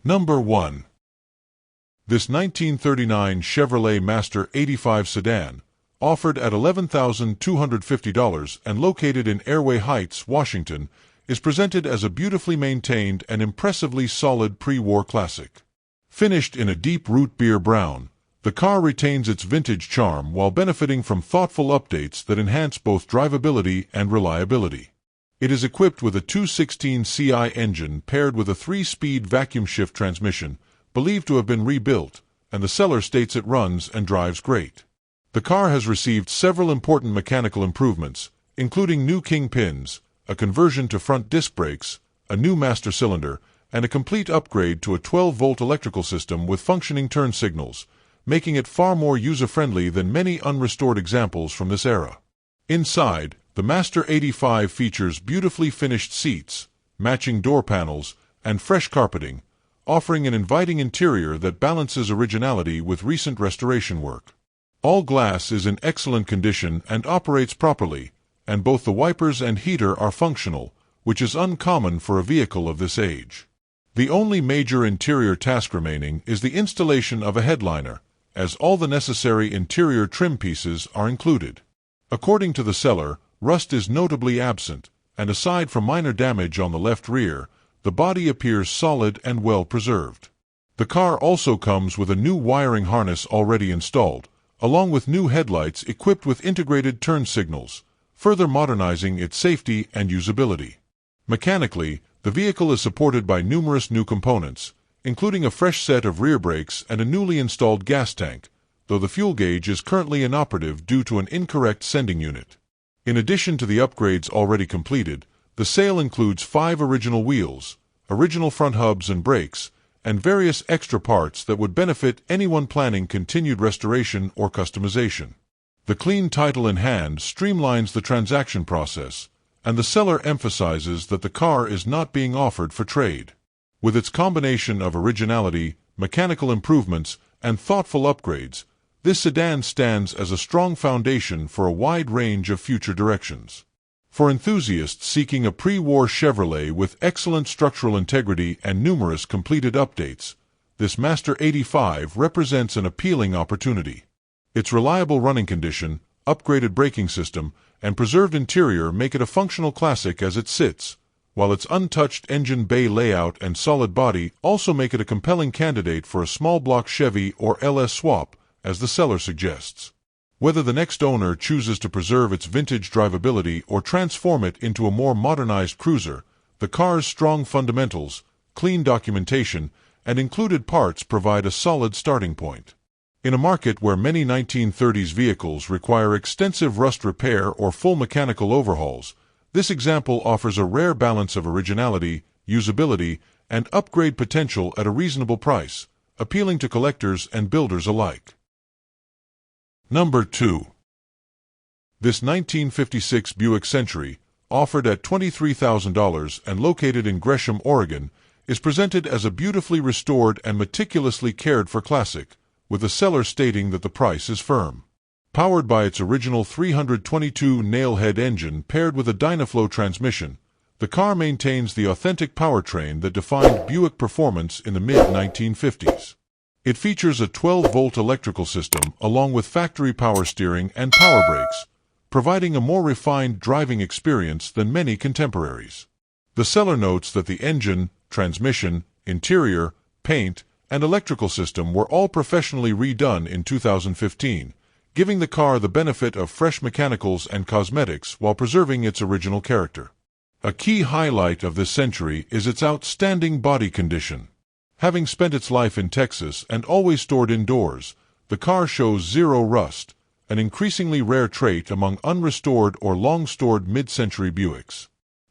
Number 1. This 1939 Chevrolet Master 85 sedan, offered at $11,250 and located in Airway Heights, Washington, is presented as a beautifully maintained and impressively solid pre-war classic. Finished in a deep root beer brown, the car retains its vintage charm while benefiting from thoughtful updates that enhance both drivability and reliability. It is equipped with a 2.16 CI engine paired with a 3-speed vacuum shift transmission, believed to have been rebuilt, and the seller states it runs and drives great. The car has received several important mechanical improvements, including new kingpins, a conversion to front disc brakes, a new master cylinder, and a complete upgrade to a 12-volt electrical system with functioning turn signals, making it far more user-friendly than many unrestored examples from this era. Inside, the Master 85 features beautifully finished seats, matching door panels, and fresh carpeting, offering an inviting interior that balances originality with recent restoration work. All glass is in excellent condition and operates properly, and both the wipers and heater are functional, which is uncommon for a vehicle of this age. The only major interior task remaining is the installation of a headliner, as all the necessary interior trim pieces are included. According to the seller, rust is notably absent, and aside from minor damage on the left rear, the body appears solid and well preserved. The car also comes with a new wiring harness already installed, along with new headlights equipped with integrated turn signals, further modernizing its safety and usability. Mechanically, the vehicle is supported by numerous new components, including a fresh set of rear brakes and a newly installed gas tank, though the fuel gauge is currently inoperative due to an incorrect sending unit. In addition to the upgrades already completed, the sale includes 5 original wheels, original front hubs and brakes, and various extra parts that would benefit anyone planning continued restoration or customization. The clean title in hand streamlines the transaction process, and the seller emphasizes that the car is not being offered for trade. With its combination of originality, mechanical improvements, and thoughtful upgrades, this sedan stands as a strong foundation for a wide range of future directions. For enthusiasts seeking a pre-war Chevrolet with excellent structural integrity and numerous completed updates, this Master 85 represents an appealing opportunity. Its reliable running condition, upgraded braking system, and preserved interior make it a functional classic as it sits, while its untouched engine bay layout and solid body also make it a compelling candidate for a small block Chevy or LS swap, as the seller suggests. Whether the next owner chooses to preserve its vintage drivability or transform it into a more modernized cruiser, the car's strong fundamentals, clean documentation, and included parts provide a solid starting point. In a market where many 1930s vehicles require extensive rust repair or full mechanical overhauls, this example offers a rare balance of originality, usability, and upgrade potential at a reasonable price, appealing to collectors and builders alike. Number 2. This 1956 Buick Century, offered at $23,000 and located in Gresham, Oregon, is presented as a beautifully restored and meticulously cared for classic, with the seller stating that the price is firm. Powered by its original 322 nail-head engine paired with a Dynaflow transmission, the car maintains the authentic powertrain that defined Buick performance in the mid-1950s. It features a 12-volt electrical system along with factory power steering and power brakes, providing a more refined driving experience than many contemporaries. The seller notes that the engine, transmission, interior, paint, and electrical system were all professionally redone in 2015, giving the car the benefit of fresh mechanicals and cosmetics while preserving its original character. A key highlight of this Century is its outstanding body condition. Having spent its life in Texas and always stored indoors, the car shows zero rust, an increasingly rare trait among unrestored or long-stored mid-century Buicks.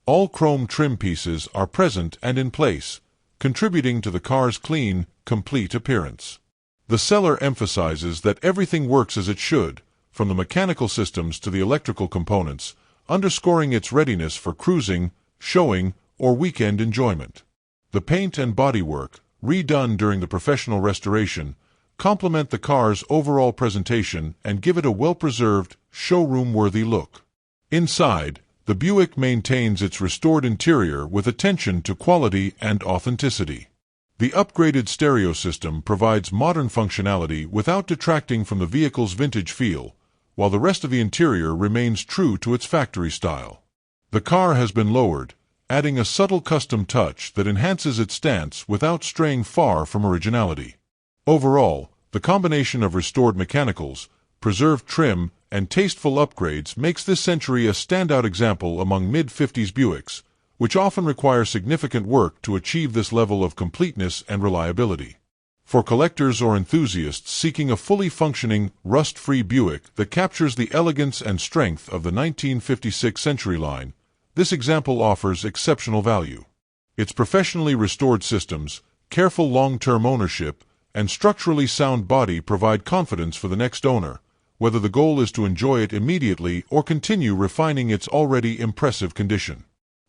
All chrome trim pieces are present and in place, contributing to the car's clean, complete appearance. The seller emphasizes that everything works as it should, from the mechanical systems to the electrical components, underscoring its readiness for cruising, showing, or weekend enjoyment. The paint and bodywork, redone during the professional restoration, complement the car's overall presentation and give it a well-preserved, showroom-worthy look. Inside, the Buick maintains its restored interior with attention to quality and authenticity. The upgraded stereo system provides modern functionality without detracting from the vehicle's vintage feel, while the rest of the interior remains true to its factory style. The car has been lowered, adding a subtle custom touch that enhances its stance without straying far from originality. Overall, the combination of restored mechanicals, preserved trim, and tasteful upgrades makes this Century a standout example among mid-50s Buicks, which often require significant work to achieve this level of completeness and reliability. For collectors or enthusiasts seeking a fully functioning, rust-free Buick that captures the elegance and strength of the 1956 Century line, this example offers exceptional value. Its professionally restored systems, careful long-term ownership, and structurally sound body provide confidence for the next owner, whether the goal is to enjoy it immediately or continue refining its already impressive condition.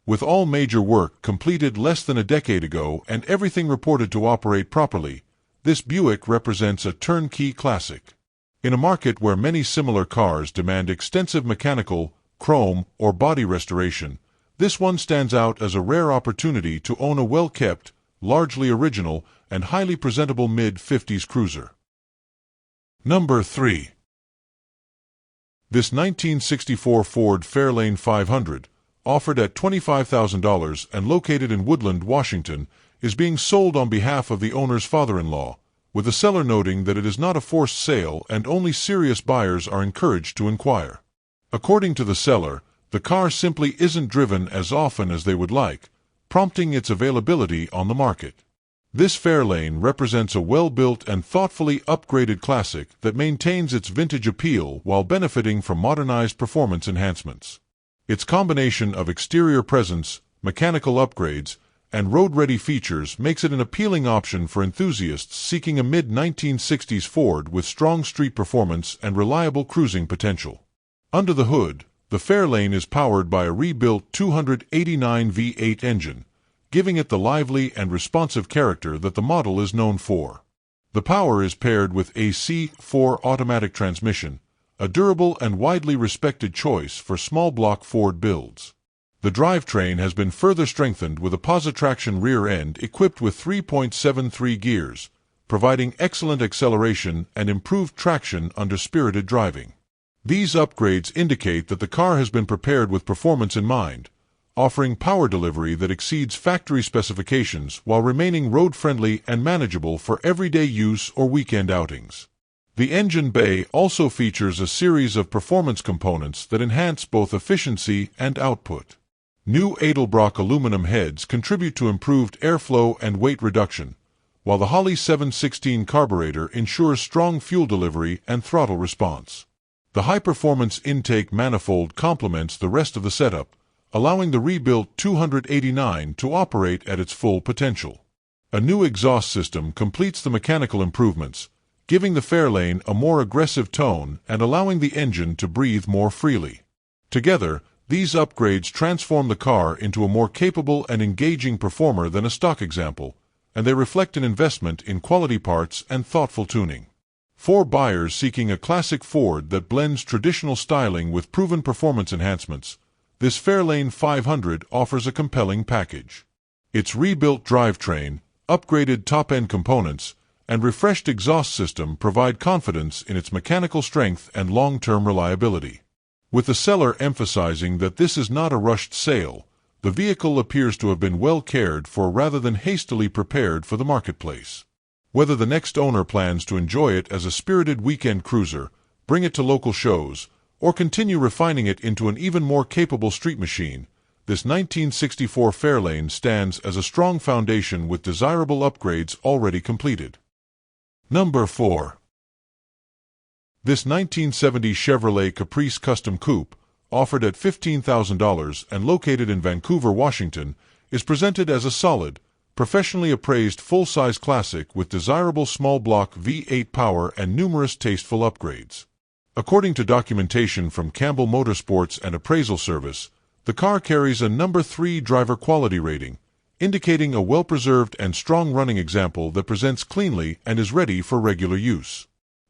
With all major work completed less than a decade ago and everything reported to operate properly, this Buick represents a turnkey classic. In a market where many similar cars demand extensive mechanical, chrome, or body restoration, this one stands out as a rare opportunity to own a well-kept, largely original, and highly presentable mid-50s cruiser. Number 3. This 1964 Ford Fairlane 500, offered at $25,000 and located in Woodland, Washington, is being sold on behalf of the owner's father-in-law, with the seller noting that it is not a forced sale and only serious buyers are encouraged to inquire. According to the seller, the car simply isn't driven as often as they would like, prompting its availability on the market. This Fairlane represents a well-built and thoughtfully upgraded classic that maintains its vintage appeal while benefiting from modernized performance enhancements. Its combination of exterior presence, mechanical upgrades, and road-ready features makes it an appealing option for enthusiasts seeking a mid-1960s Ford with strong street performance and reliable cruising potential. Under the hood, the Fairlane is powered by a rebuilt 289 V8 engine, giving it the lively and responsive character that the model is known for. The power is paired with a C4 automatic transmission, a durable and widely respected choice for small-block Ford builds. The drivetrain has been further strengthened with a positraction rear end equipped with 3.73 gears, providing excellent acceleration and improved traction under spirited driving. These upgrades indicate that the car has been prepared with performance in mind, offering power delivery that exceeds factory specifications while remaining road-friendly and manageable for everyday use or weekend outings. The engine bay also features a series of performance components that enhance both efficiency and output. New Edelbrock aluminum heads contribute to improved airflow and weight reduction, while the Holley 716 carburetor ensures strong fuel delivery and throttle response. The high-performance intake manifold complements the rest of the setup, allowing the rebuilt 289 to operate at its full potential. A new exhaust system completes the mechanical improvements, giving the Fairlane a more aggressive tone and allowing the engine to breathe more freely. Together, these upgrades transform the car into a more capable and engaging performer than a stock example, and they reflect an investment in quality parts and thoughtful tuning. For buyers seeking a classic Ford that blends traditional styling with proven performance enhancements, this Fairlane 500 offers a compelling package. Its rebuilt drivetrain, upgraded top-end components, and refreshed exhaust system provide confidence in its mechanical strength and long-term reliability. With the seller emphasizing that this is not a rushed sale, the vehicle appears to have been well cared for rather than hastily prepared for the marketplace. Whether the next owner plans to enjoy it as a spirited weekend cruiser, bring it to local shows, or continue refining it into an even more capable street machine, this 1964 Fairlane stands as a strong foundation with desirable upgrades already completed. Number 4. This 1970 Chevrolet Caprice Custom Coupe, offered at $15,000 and located in Vancouver, Washington, is presented as a solid, professionally appraised full-size classic with desirable small-block V8 power and numerous tasteful upgrades. According to documentation from Campbell Motorsports and Appraisal Service, the car carries a number 3 driver quality rating, indicating a well-preserved and strong-running example that presents cleanly and is ready for regular use.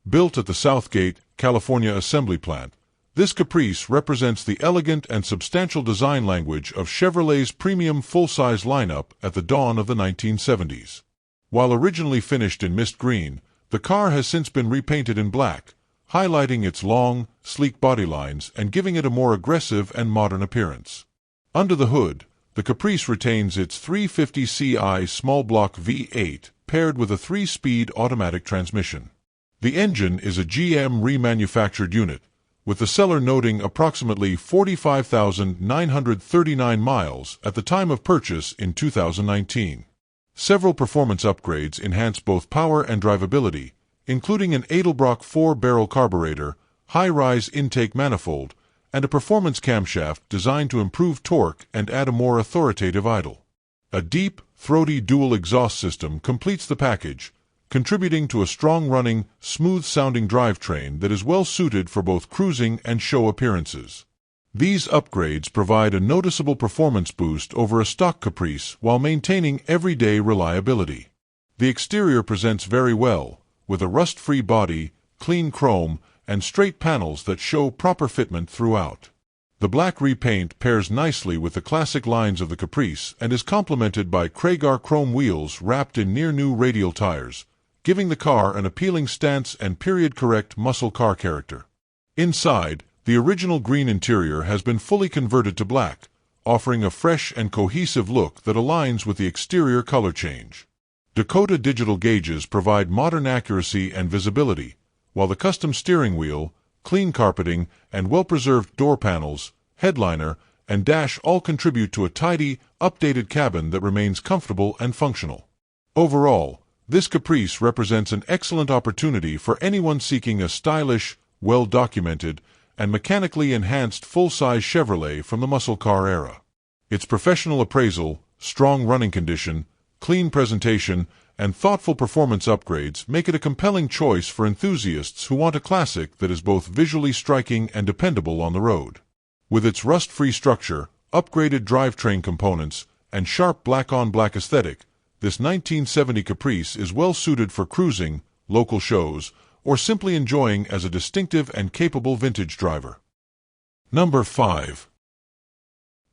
Built at the Southgate, California assembly plant, this Caprice represents the elegant and substantial design language of Chevrolet's premium full-size lineup at the dawn of the 1970s. While originally finished in mist green, the car has since been repainted in black, highlighting its long, sleek body lines and giving it a more aggressive and modern appearance. Under the hood, the Caprice retains its 350ci small block V8 paired with a 3-speed automatic transmission. The engine is a GM remanufactured unit, with the seller noting approximately 45,939 miles at the time of purchase in 2019. Several performance upgrades enhance both power and drivability, including an Edelbrock 4-barrel carburetor, high-rise intake manifold, and a performance camshaft designed to improve torque and add a more authoritative idle. A deep, throaty dual exhaust system completes the package, contributing to a strong-running, smooth-sounding drivetrain that is well-suited for both cruising and show appearances. These upgrades provide a noticeable performance boost over a stock Caprice while maintaining everyday reliability. The exterior presents very well, with a rust-free body, clean chrome, and straight panels that show proper fitment throughout. The black repaint pairs nicely with the classic lines of the Caprice and is complemented by Cougar chrome wheels wrapped in near-new radial tires, giving the car an appealing stance and period-correct muscle car character. Inside, the original green interior has been fully converted to black, offering a fresh and cohesive look that aligns with the exterior color change. Dakota digital gauges provide modern accuracy and visibility, while the custom steering wheel, clean carpeting, and well-preserved door panels, headliner, and dash all contribute to a tidy, updated cabin that remains comfortable and functional. Overall, this Caprice represents an excellent opportunity for anyone seeking a stylish, well-documented, and mechanically enhanced full-size Chevrolet from the muscle car era. Its professional appraisal, strong running condition, clean presentation, and thoughtful performance upgrades make it a compelling choice for enthusiasts who want a classic that is both visually striking and dependable on the road. With its rust-free structure, upgraded drivetrain components, and sharp black-on-black aesthetic, this 1970 Caprice is well-suited for cruising, local shows, or simply enjoying as a distinctive and capable vintage driver. Number 5.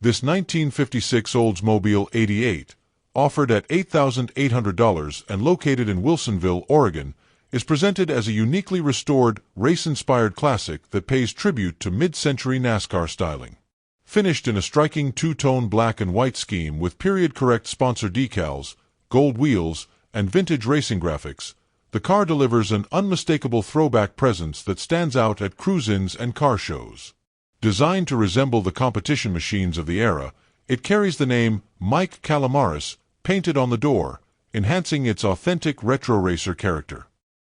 This 1956 Oldsmobile 88, offered at $8,800 and located in Wilsonville, Oregon, is presented as a uniquely restored, race-inspired classic that pays tribute to mid-century NASCAR styling. Finished in a striking two-tone black and white scheme with period-correct sponsor decals, gold wheels, and vintage racing graphics, the car delivers an unmistakable throwback presence that stands out at cruise-ins and car shows. Designed to resemble the competition machines of the era, it carries the name Mike Calamaris painted on the door, enhancing its authentic retro racer character.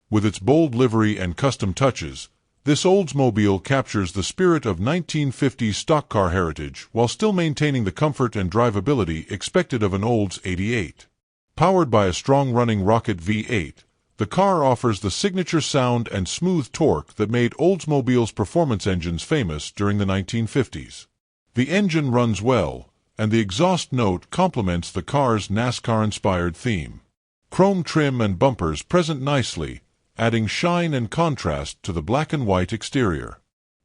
With its bold livery and custom touches, this Oldsmobile captures the spirit of 1950s stock car heritage while still maintaining the comfort and drivability expected of an Olds 88. Powered by a strong-running rocket V8, the car offers the signature sound and smooth torque that made Oldsmobile's performance engines famous during the 1950s. The engine runs well, and the exhaust note complements the car's NASCAR-inspired theme. Chrome trim and bumpers present nicely, adding shine and contrast to the black and white exterior.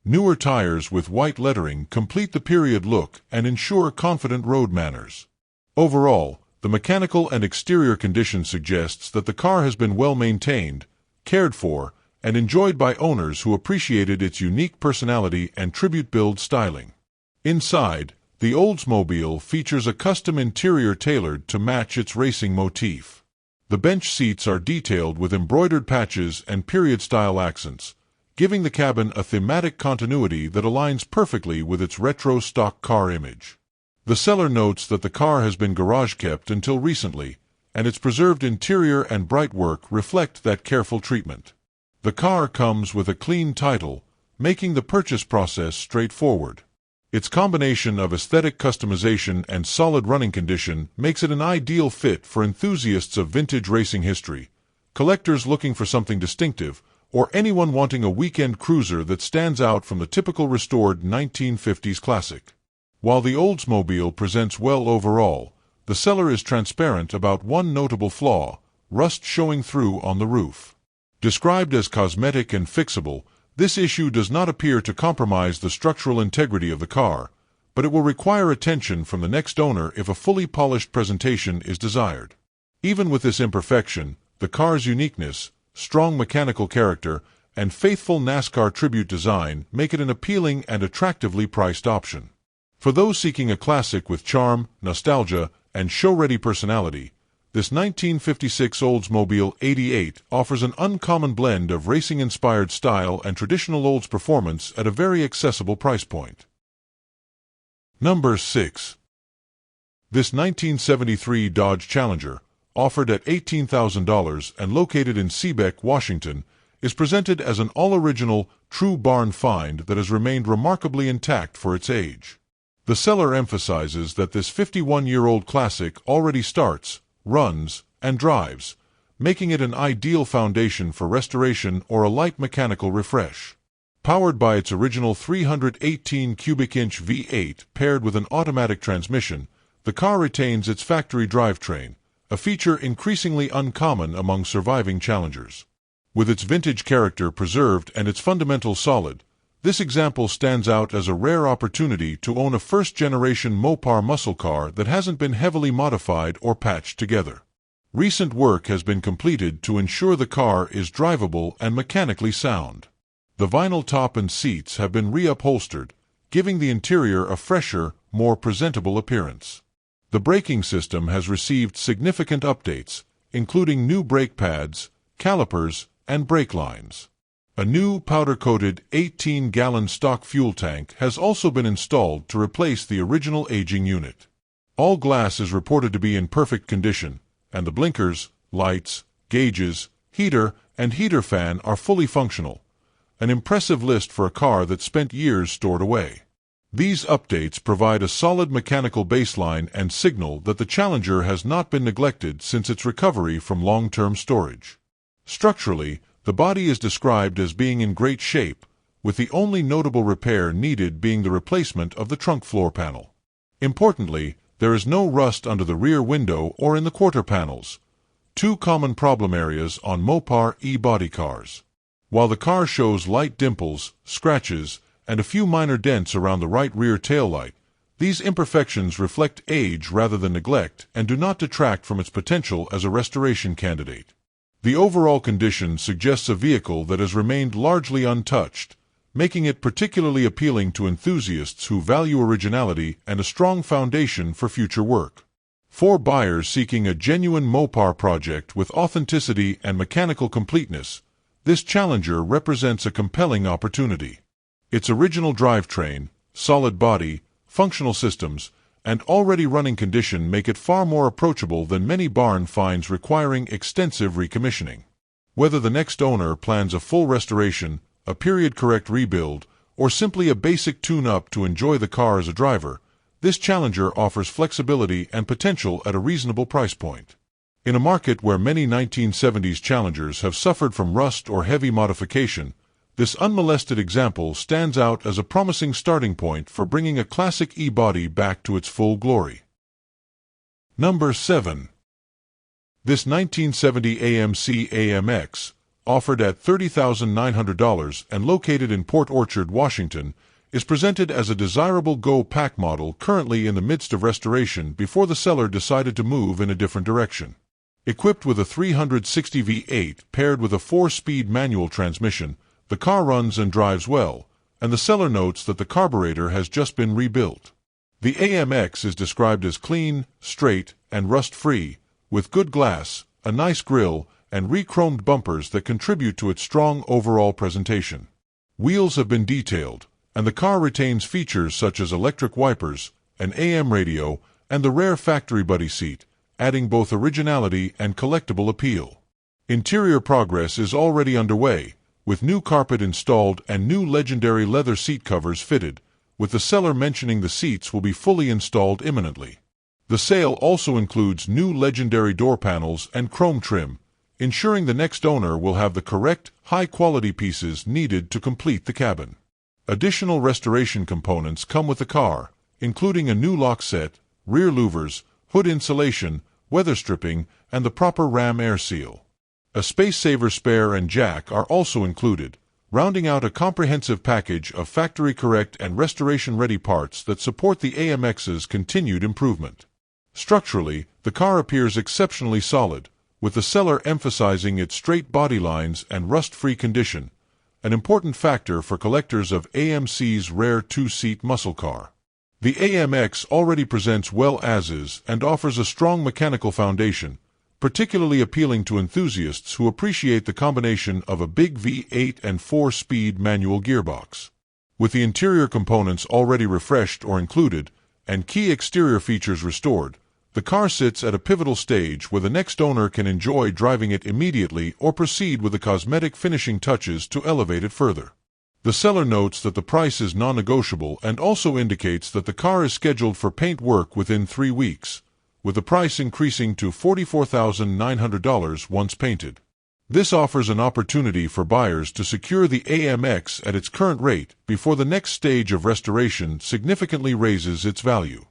Newer tires with white lettering complete the period look and ensure confident road manners. Overall, the mechanical and exterior condition suggests that the car has been well maintained, cared for, and enjoyed by owners who appreciated its unique personality and tribute build styling. Inside, the Oldsmobile features a custom interior tailored to match its racing motif. The bench seats are detailed with embroidered patches and period-style accents, giving the cabin a thematic continuity that aligns perfectly with its retro stock car image. The seller notes that the car has been garage-kept until recently, and its preserved interior and bright work reflect that careful treatment. The car comes with a clean title, making the purchase process straightforward. Its combination of aesthetic customization and solid running condition makes it an ideal fit for enthusiasts of vintage racing history, collectors looking for something distinctive, or anyone wanting a weekend cruiser that stands out from the typical restored 1950s classic. While the Oldsmobile presents well overall, the seller is transparent about one notable flaw: rust showing through on the roof. Described as cosmetic and fixable, this issue does not appear to compromise the structural integrity of the car, but it will require attention from the next owner if a fully polished presentation is desired. Even with this imperfection, the car's uniqueness, strong mechanical character, and faithful NASCAR tribute design make it an appealing and attractively priced option. For those seeking a classic with charm, nostalgia, and show-ready personality, this 1956 Oldsmobile 88 offers an uncommon blend of racing-inspired style and traditional Olds performance at a very accessible price point. Number 6. This 1973 Dodge Challenger, offered at $18,000 and located in Seabeck, Washington, is presented as an all-original, true barn find that has remained remarkably intact for its age. The seller emphasizes that this 51-year-old classic already starts, runs, and drives, making it an ideal foundation for restoration or a light mechanical refresh. Powered by its original 318 cubic inch V8 paired with an automatic transmission, the car retains its factory drivetrain, a feature increasingly uncommon among surviving Challengers. With its vintage character preserved and its fundamentals solid, this example stands out as a rare opportunity to own a first-generation Mopar muscle car that hasn't been heavily modified or patched together. Recent work has been completed to ensure the car is drivable and mechanically sound. The vinyl top and seats have been reupholstered, giving the interior a fresher, more presentable appearance. The braking system has received significant updates, including new brake pads, calipers, and brake lines. A new powder-coated 18-gallon stock fuel tank has also been installed to replace the original aging unit. All glass is reported to be in perfect condition, and the blinkers, lights, gauges, heater, and heater fan are fully functional. An impressive list for a car that spent years stored away. These updates provide a solid mechanical baseline and signal that the Challenger has not been neglected since its recovery from long-term storage. Structurally, the body is described as being in great shape, with the only notable repair needed being the replacement of the trunk floor panel. Importantly, there is no rust under the rear window or in the quarter panels, two common problem areas on Mopar e-body cars. While the car shows light dimples, scratches, and a few minor dents around the right rear taillight, these imperfections reflect age rather than neglect and do not detract from its potential as a restoration candidate. The overall condition suggests a vehicle that has remained largely untouched, making it particularly appealing to enthusiasts who value originality and a strong foundation for future work. For buyers seeking a genuine Mopar project with authenticity and mechanical completeness, this Challenger represents a compelling opportunity. Its original drivetrain, solid body, functional systems, and already running condition make it far more approachable than many barn finds requiring extensive recommissioning. Whether the next owner plans a full restoration, a period-correct rebuild, or simply a basic tune-up to enjoy the car as a driver, this Challenger offers flexibility and potential at a reasonable price point. In a market where many 1970s Challengers have suffered from rust or heavy modification, this unmolested example stands out as a promising starting point for bringing a classic e-body back to its full glory. Number 7. This 1970 AMC AMX, offered at $30,900 and located in Port Orchard, Washington, is presented as a desirable go-pack model currently in the midst of restoration before the seller decided to move in a different direction. Equipped with a 360 V8 paired with a 4-speed manual transmission, the car runs and drives well, and the seller notes that the carburetor has just been rebuilt. The AMX is described as clean, straight, and rust-free, with good glass, a nice grille, and re-chromed bumpers that contribute to its strong overall presentation. Wheels have been detailed, and the car retains features such as electric wipers, an AM radio, and the rare factory buddy seat, adding both originality and collectible appeal. Interior progress is already underway, with new carpet installed and new legendary leather seat covers fitted, with the seller mentioning the seats will be fully installed imminently. The sale also includes new legendary door panels and chrome trim, ensuring the next owner will have the correct, high-quality pieces needed to complete the cabin. Additional restoration components come with the car, including a new lock set, rear louvers, hood insulation, weather stripping, and the proper ram air seal. A space-saver spare and jack are also included, rounding out a comprehensive package of factory-correct and restoration-ready parts that support the AMX's continued improvement. Structurally, the car appears exceptionally solid, with the seller emphasizing its straight body lines and rust-free condition, an important factor for collectors of AMC's rare two-seat muscle car. The AMX already presents well as is and offers a strong mechanical foundation, particularly appealing to enthusiasts who appreciate the combination of a big V8 and 4-speed manual gearbox. With the interior components already refreshed or included, and key exterior features restored, the car sits at a pivotal stage where the next owner can enjoy driving it immediately or proceed with the cosmetic finishing touches to elevate it further. The seller notes that the price is non-negotiable and also indicates that the car is scheduled for paint work within 3 weeks, with the price increasing to $44,900 once painted. This offers an opportunity for buyers to secure the AMX at its current rate before the next stage of restoration significantly raises its value.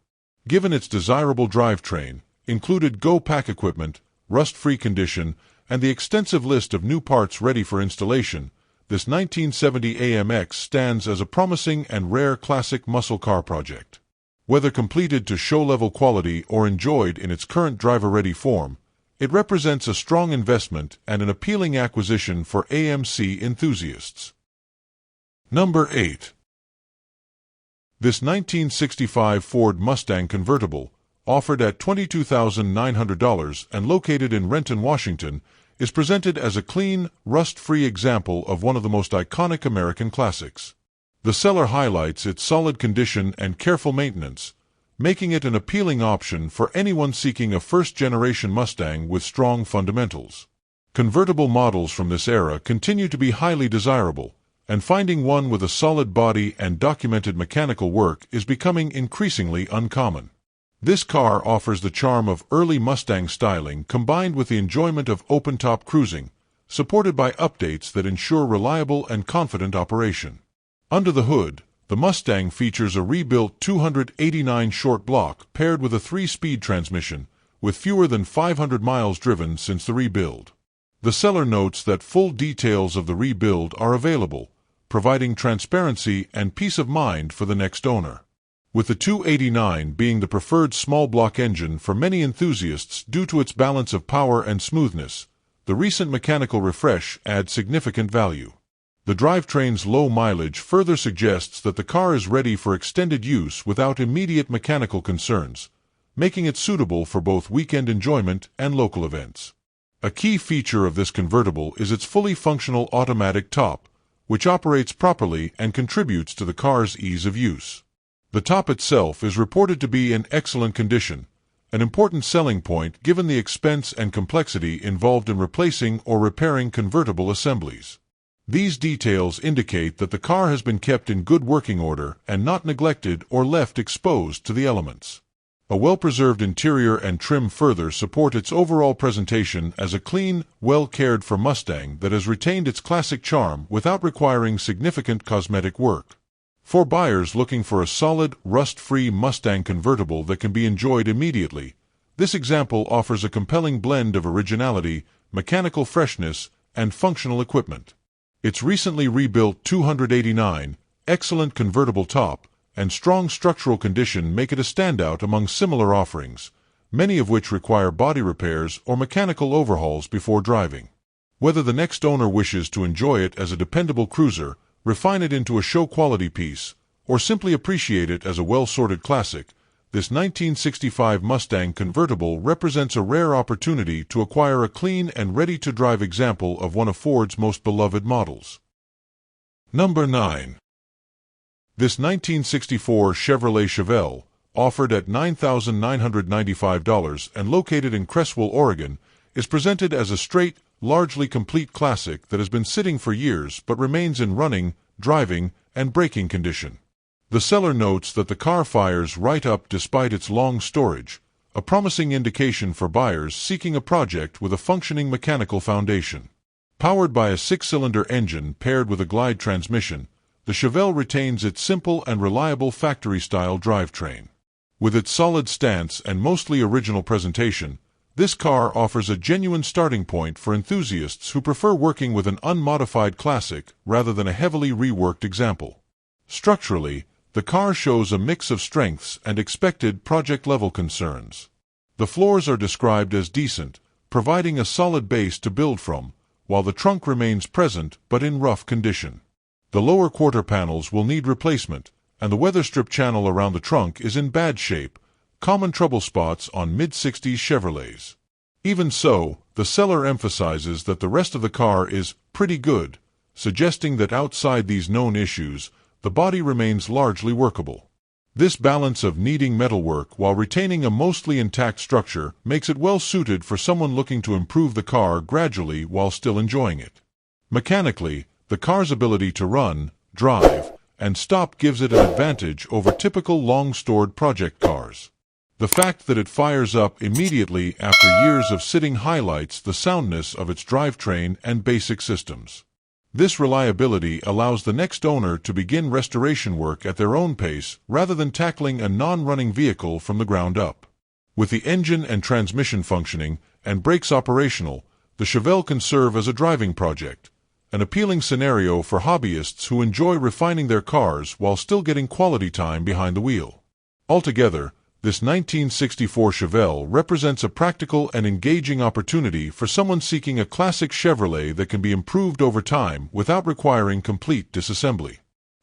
Given its desirable drivetrain, included go-pack equipment, rust-free condition, and the extensive list of new parts ready for installation, this 1970 AMX stands as a promising and rare classic muscle car project. Whether completed to show-level quality or enjoyed in its current driver-ready form, it represents a strong investment and an appealing acquisition for AMC enthusiasts. Number 8. This 1965 Ford Mustang convertible, offered at $22,900 and located in Renton, Washington, is presented as a clean, rust-free example of one of the most iconic American classics. The seller highlights its solid condition and careful maintenance, making it an appealing option for anyone seeking a first-generation Mustang with strong fundamentals. Convertible models from this era continue to be highly desirable, and finding one with a solid body and documented mechanical work is becoming increasingly uncommon. This car offers the charm of early Mustang styling combined with the enjoyment of open-top cruising, supported by updates that ensure reliable and confident operation. Under the hood, the Mustang features a rebuilt 289 short block paired with a 3-speed transmission, with fewer than 500 miles driven since the rebuild. The seller notes that full details of the rebuild are available, providing transparency and peace of mind for the next owner. With the 289 being the preferred small-block engine for many enthusiasts due to its balance of power and smoothness, the recent mechanical refresh adds significant value. The drivetrain's low mileage further suggests that the car is ready for extended use without immediate mechanical concerns, making it suitable for both weekend enjoyment and local events. A key feature of this convertible is its fully functional automatic top, which operates properly and contributes to the car's ease of use. The top itself is reported to be in excellent condition, an important selling point given the expense and complexity involved in replacing or repairing convertible assemblies. These details indicate that the car has been kept in good working order and not neglected or left exposed to the elements. A well-preserved interior and trim further support its overall presentation as a clean, well-cared-for Mustang that has retained its classic charm without requiring significant cosmetic work. For buyers looking for a solid, rust-free Mustang convertible that can be enjoyed immediately, this example offers a compelling blend of originality, mechanical freshness, and functional equipment. Its recently rebuilt 289, excellent convertible top, and strong structural condition make it a standout among similar offerings, many of which require body repairs or mechanical overhauls before driving. Whether the next owner wishes to enjoy it as a dependable cruiser, refine it into a show-quality piece, or simply appreciate it as a well-sorted classic, this 1965 Mustang convertible represents a rare opportunity to acquire a clean and ready-to-drive example of one of Ford's most beloved models. Number 9. This 1964 Chevrolet Chevelle, offered at $9,995 and located in Creswell, Oregon, is presented as a straight, largely complete classic that has been sitting for years but remains in running, driving, and braking condition. The seller notes that the car fires right up despite its long storage, a promising indication for buyers seeking a project with a functioning mechanical foundation. Powered by a 6-cylinder engine paired with a glide transmission, the Chevelle retains its simple and reliable factory-style drivetrain. With its solid stance and mostly original presentation, this car offers a genuine starting point for enthusiasts who prefer working with an unmodified classic rather than a heavily reworked example. Structurally, the car shows a mix of strengths and expected project-level concerns. The floors are described as decent, providing a solid base to build from, while the trunk remains present but in rough condition. The lower quarter panels will need replacement, and the weather strip channel around the trunk is in bad shape, common trouble spots on mid-60s Chevrolets. Even so, the seller emphasizes that the rest of the car is pretty good, suggesting that outside these known issues, the body remains largely workable. This balance of needing metalwork while retaining a mostly intact structure makes it well suited for someone looking to improve the car gradually while still enjoying it. Mechanically, the car's ability to run, drive, and stop gives it an advantage over typical long-stored project cars. The fact that it fires up immediately after years of sitting highlights the soundness of its drivetrain and basic systems. This reliability allows the next owner to begin restoration work at their own pace rather than tackling a non-running vehicle from the ground up. With the engine and transmission functioning and brakes operational, the Chevelle can serve as a driving project, an appealing scenario for hobbyists who enjoy refining their cars while still getting quality time behind the wheel. Altogether, this 1964 Chevelle represents a practical and engaging opportunity for someone seeking a classic Chevrolet that can be improved over time without requiring complete disassembly.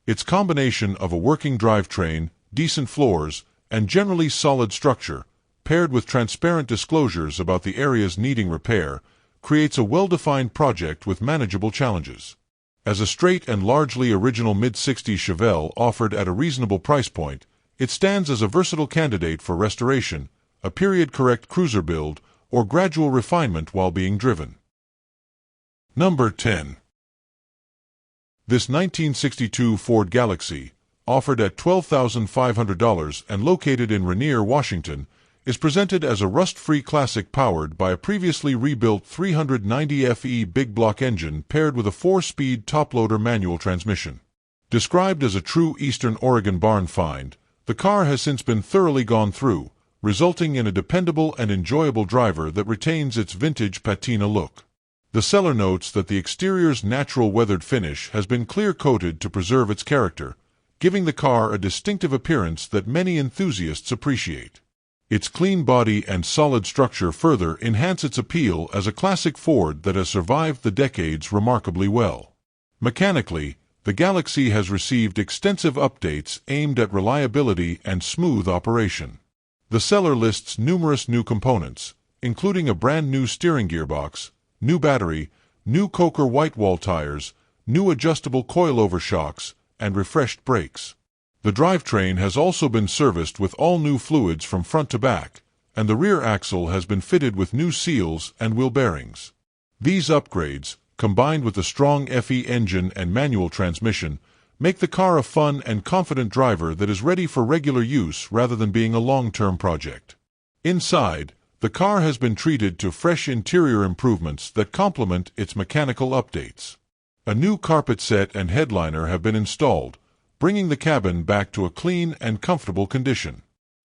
Its combination of a working drivetrain, decent floors, and generally solid structure, paired with transparent disclosures about the areas needing repair, creates a well-defined project with manageable challenges. As a straight and largely original mid-60s Chevelle offered at a reasonable price point, it stands as a versatile candidate for restoration, a period-correct cruiser build, or gradual refinement while being driven. Number 10. This 1962 Ford Galaxie, offered at $12,500 and located in Rainier, Washington, is presented as a rust-free classic powered by a previously rebuilt 390 FE big block engine paired with a 4-speed top-loader manual transmission. Described as a true Eastern Oregon barn find, the car has since been thoroughly gone through, resulting in a dependable and enjoyable driver that retains its vintage patina look. The seller notes that the exterior's natural weathered finish has been clear-coated to preserve its character, giving the car a distinctive appearance that many enthusiasts appreciate. Its clean body and solid structure further enhance its appeal as a classic Ford that has survived the decades remarkably well. Mechanically, the Galaxie has received extensive updates aimed at reliability and smooth operation. The seller lists numerous new components, including a brand new steering gearbox, new battery, new Coker white wall tires, new adjustable coilover shocks, and refreshed brakes. The drivetrain has also been serviced with all new fluids from front to back, and the rear axle has been fitted with new seals and wheel bearings. These upgrades, combined with the strong FE engine and manual transmission, make the car a fun and confident driver that is ready for regular use rather than being a long-term project. Inside, the car has been treated to fresh interior improvements that complement its mechanical updates. A new carpet set and headliner have been installed, bringing the cabin back to a clean and comfortable condition.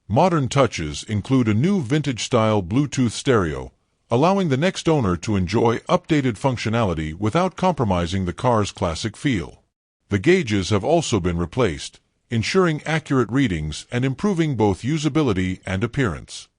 Modern touches include a new vintage-style Bluetooth stereo, allowing the next owner to enjoy updated functionality without compromising the car's classic feel. The gauges have also been replaced, ensuring accurate readings and improving both usability and appearance.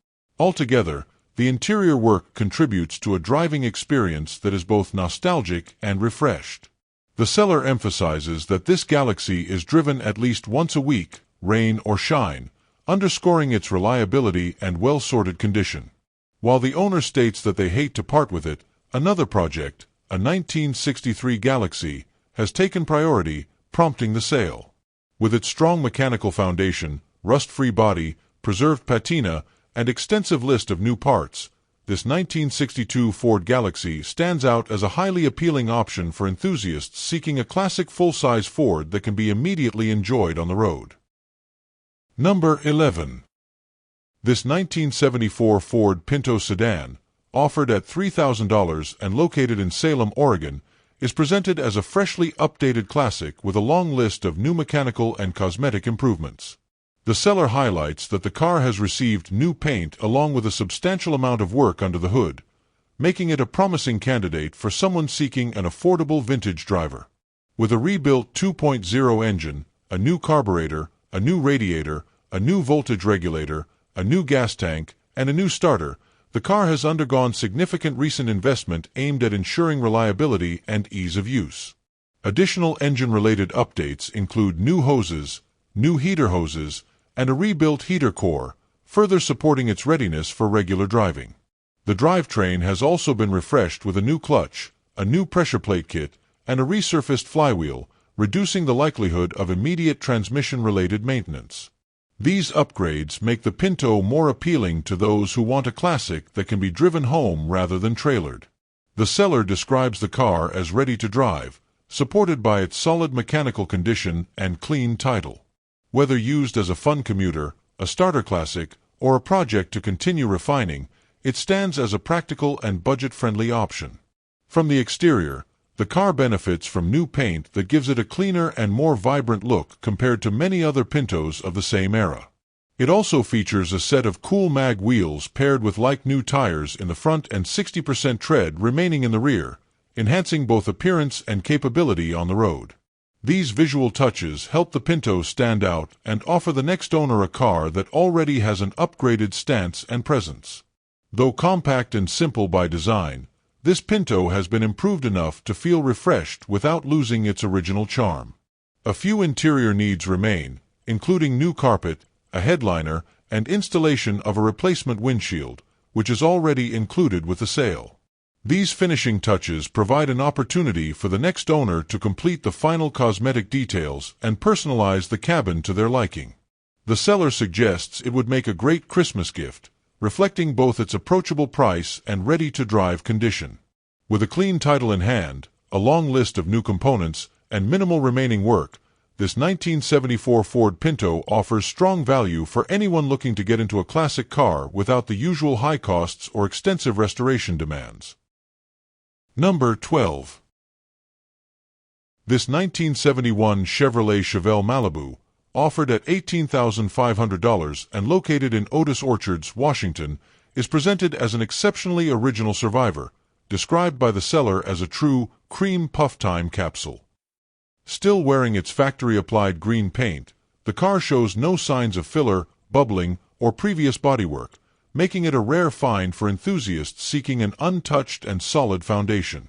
Altogether, the interior work contributes to a driving experience that is both nostalgic and refreshed. The seller emphasizes that this Galaxie is driven at least once a week, rain or shine, underscoring its reliability and well-sorted condition. While the owner states that they hate to part with it, another project, a 1963 Galaxie, has taken priority, prompting the sale. With its strong mechanical foundation, rust-free body, preserved patina, and extensive list of new parts, this 1962 Ford Galaxie stands out as a highly appealing option for enthusiasts seeking a classic full-size Ford that can be immediately enjoyed on the road. Number 11. This 1974 Ford Pinto sedan, offered at $3,000 and located in Salem, Oregon, is presented as a freshly updated classic with a long list of new mechanical and cosmetic improvements. The seller highlights that the car has received new paint along with a substantial amount of work under the hood, making it a promising candidate for someone seeking an affordable vintage driver. With a rebuilt 2.0 engine, a new carburetor, a new radiator, a new voltage regulator, a new gas tank, and a new starter, the car has undergone significant recent investment aimed at ensuring reliability and ease of use. Additional engine-related updates include new hoses, new heater hoses, and a rebuilt heater core, further supporting its readiness for regular driving. The drivetrain has also been refreshed with a new clutch, a new pressure plate kit, and a resurfaced flywheel, reducing the likelihood of immediate transmission-related maintenance. These upgrades make the Pinto more appealing to those who want a classic that can be driven home rather than trailered. The seller describes the car as ready to drive, supported by its solid mechanical condition and clean title. Whether used as a fun commuter, a starter classic, or a project to continue refining, it stands as a practical and budget-friendly option. From the exterior, the car benefits from new paint that gives it a cleaner and more vibrant look compared to many other Pintos of the same era. It also features a set of cool mag wheels paired with like-new tires in the front and 60% tread remaining in the rear, enhancing both appearance and capability on the road. These visual touches help the Pinto stand out and offer the next owner a car that already has an upgraded stance and presence. Though compact and simple by design, this Pinto has been improved enough to feel refreshed without losing its original charm. A few interior needs remain, including new carpet, a headliner, and installation of a replacement windshield, which is already included with the sale. These finishing touches provide an opportunity for the next owner to complete the final cosmetic details and personalize the cabin to their liking. The seller suggests it would make a great Christmas gift, reflecting both its approachable price and ready-to-drive condition. With a clean title in hand, a long list of new components, and minimal remaining work, this 1974 Ford Pinto offers strong value for anyone looking to get into a classic car without the usual high costs or extensive restoration demands. Number 12. This 1971 Chevrolet Chevelle Malibu, offered at $18,500 and located in Otis Orchards, Washington, is presented as an exceptionally original survivor, described by the seller as a true cream puff time capsule. Still wearing its factory-applied green paint, the car shows no signs of filler, bubbling, or previous bodywork, making it a rare find for enthusiasts seeking an untouched and solid foundation.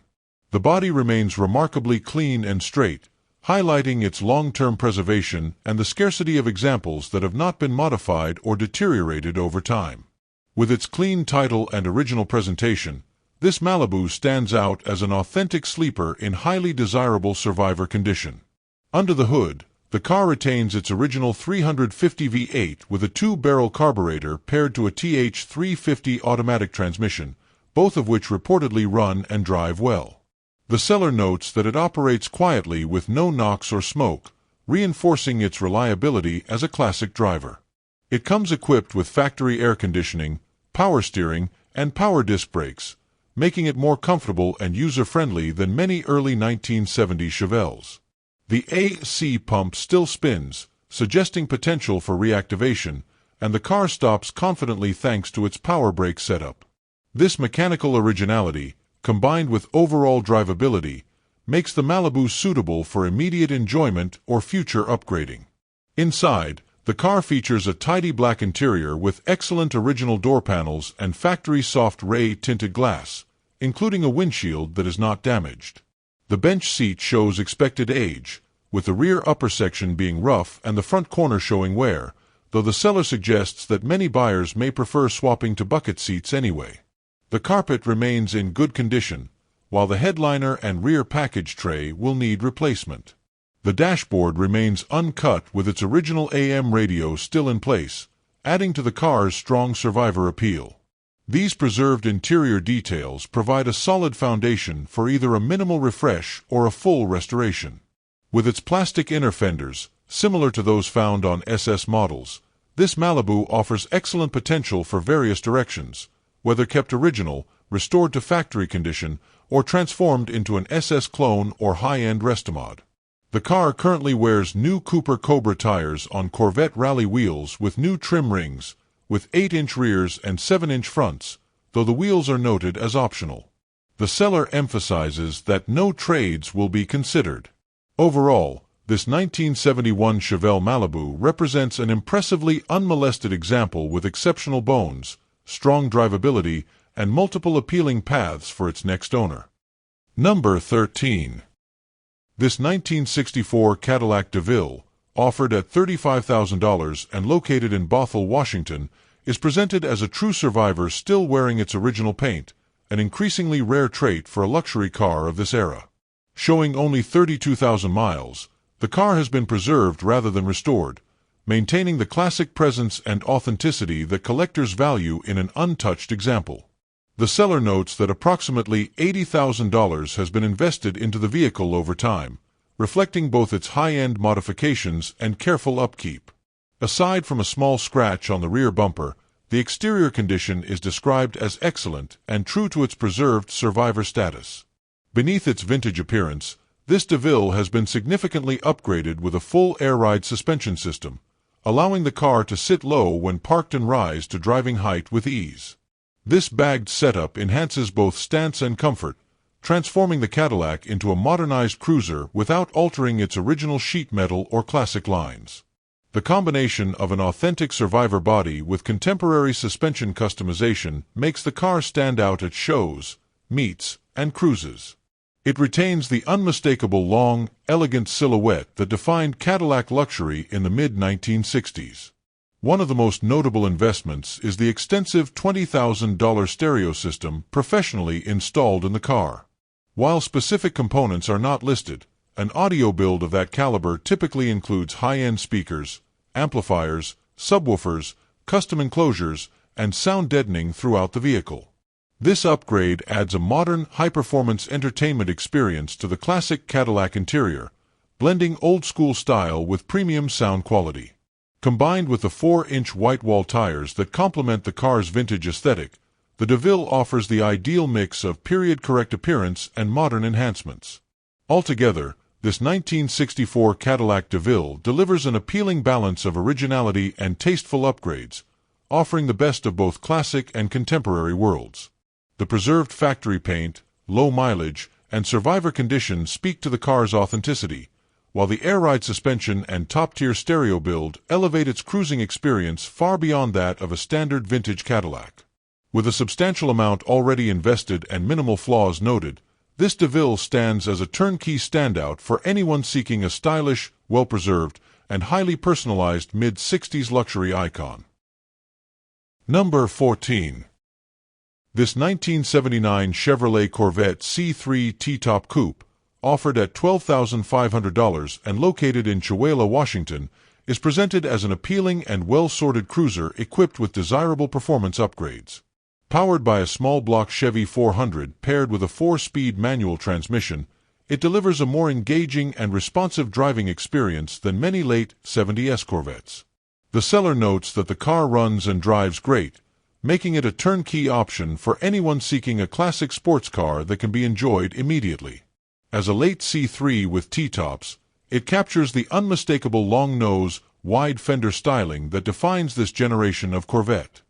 The body remains remarkably clean and straight, highlighting its long-term preservation and the scarcity of examples that have not been modified or deteriorated over time. With its clean title and original presentation, this Malibu stands out as an authentic sleeper in highly desirable survivor condition. Under the hood, the car retains its original 350 V8 with a two-barrel carburetor paired to a TH350 automatic transmission, both of which reportedly run and drive well. The seller notes that it operates quietly with no knocks or smoke, reinforcing its reliability as a classic driver. It comes equipped with factory air conditioning, power steering, and power disc brakes, making it more comfortable and user-friendly than many early 1970s Chevelles. The AC pump still spins, suggesting potential for reactivation, and the car stops confidently thanks to its power brake setup. This mechanical originality, combined with overall drivability, makes the Malibu suitable for immediate enjoyment or future upgrading. Inside, the car features a tidy black interior with excellent original door panels and factory soft Ray tinted glass, including a windshield that is not damaged. The bench seat shows expected age, with the rear upper section being rough and the front corner showing wear, though the seller suggests that many buyers may prefer swapping to bucket seats anyway. The carpet remains in good condition, while the headliner and rear package tray will need replacement. The dashboard remains uncut with its original AM radio still in place, adding to the car's strong survivor appeal. These preserved interior details provide a solid foundation for either a minimal refresh or a full restoration. With its plastic inner fenders, similar to those found on SS models, this Malibu offers excellent potential for various directions, whether kept original, restored to factory condition, or transformed into an SS clone or high-end restomod. The car currently wears new Cooper Cobra tires on Corvette rally wheels with new trim rings, with 8-inch rears and 7-inch fronts, though the wheels are noted as optional. The seller emphasizes that no trades will be considered. Overall, this 1971 Chevelle Malibu represents an impressively unmolested example with exceptional bones, strong drivability, and multiple appealing paths for its next owner. Number 13. This 1964 Cadillac Deville, offered at $35,000 and located in Bothell, Washington, is presented as a true survivor still wearing its original paint, an increasingly rare trait for a luxury car of this era. Showing only 32,000 miles, the car has been preserved rather than restored, maintaining the classic presence and authenticity that collectors value in an untouched example. The seller notes that approximately $80,000 has been invested into the vehicle over time, reflecting both its high-end modifications and careful upkeep. Aside from a small scratch on the rear bumper, the exterior condition is described as excellent and true to its preserved survivor status. Beneath its vintage appearance, this DeVille has been significantly upgraded with a full air ride suspension system, allowing the car to sit low when parked and rise to driving height with ease. This bagged setup enhances both stance and comfort, transforming the Cadillac into a modernized cruiser without altering its original sheet metal or classic lines. The combination of an authentic survivor body with contemporary suspension customization makes the car stand out at shows, meets, and cruises. It retains the unmistakable long, elegant silhouette that defined Cadillac luxury in the mid-1960s. One of the most notable investments is the extensive $20,000 stereo system professionally installed in the car. While specific components are not listed, an audio build of that caliber typically includes high-end speakers, amplifiers, subwoofers, custom enclosures, and sound deadening throughout the vehicle. This upgrade adds a modern, high-performance entertainment experience to the classic Cadillac interior, blending old-school style with premium sound quality. Combined with the 4-inch white-wall tires that complement the car's vintage aesthetic, the DeVille offers the ideal mix of period-correct appearance and modern enhancements. Altogether, this 1964 Cadillac DeVille delivers an appealing balance of originality and tasteful upgrades, offering the best of both classic and contemporary worlds. The preserved factory paint, low mileage, and survivor condition speak to the car's authenticity, while the air ride suspension and top-tier stereo build elevate its cruising experience far beyond that of a standard vintage Cadillac. With a substantial amount already invested and minimal flaws noted, this DeVille stands as a turnkey standout for anyone seeking a stylish, well-preserved, and highly personalized mid-60s luxury icon. Number 14. This 1979 Chevrolet Corvette C3 T-Top Coupe, offered at $12,500 and located in Chewelah, Washington, is presented as an appealing and well-sorted cruiser equipped with desirable performance upgrades. Powered by a small-block Chevy 400 paired with a 4-speed manual transmission, it delivers a more engaging and responsive driving experience than many late 70s Corvettes. The seller notes that the car runs and drives great, making it a turnkey option for anyone seeking a classic sports car that can be enjoyed immediately. As a late C3 with T-tops, it captures the unmistakable long nose, wide fender styling that defines this generation of Corvette.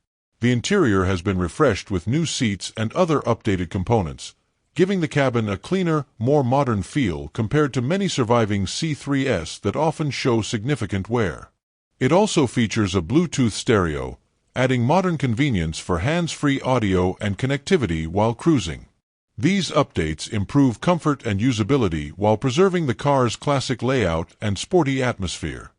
The interior has been refreshed with new seats and other updated components, giving the cabin a cleaner, more modern feel compared to many surviving C3s that often show significant wear. It also features a Bluetooth stereo, adding modern convenience for hands-free audio and connectivity while cruising. These updates improve comfort and usability while preserving the car's classic layout and sporty atmosphere.